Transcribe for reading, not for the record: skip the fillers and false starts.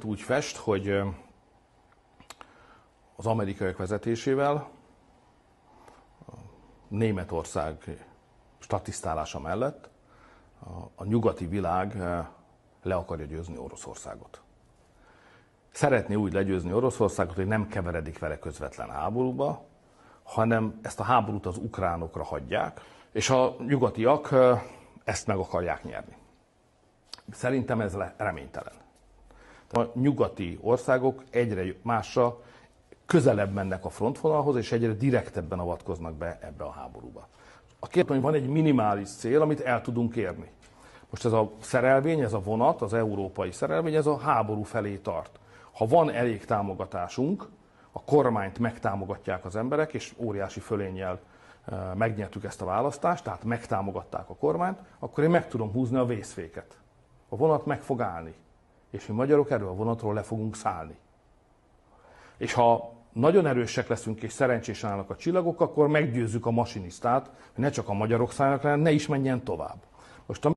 Úgy fest, hogy az amerikaiak vezetésével Németország statisztálása mellett a nyugati világ le akarja győzni Oroszországot. Szeretné úgy legyőzni Oroszországot, hogy nem keveredik vele közvetlen háborúba, hanem ezt a háborút az ukránokra hagyják, és a nyugatiak ezt meg akarják nyerni. Szerintem ez reménytelen. A nyugati országok egyre másra közelebb mennek a frontvonalhoz, és egyre direktebben avatkoznak be ebbe a háborúba. A kérdés, hogy van egy minimális cél, amit el tudunk érni. Most ez a szerelvény, ez a vonat, az európai szerelvény, ez a háború felé tart. Ha van elég támogatásunk, a kormányt megtámogatják az emberek, és óriási fölénnyel megnyertük ezt a választást, tehát megtámogatták a kormányt, akkor én meg tudom húzni a vészféket. A vonat meg fog állni. És mi magyarok erről a vonatról le fogunk szállni. És ha nagyon erősek leszünk és szerencsésen állnak a csillagok, akkor meggyőzzük a masinisztát, hogy ne csak a magyarok szállnak le, ne is menjen tovább. Most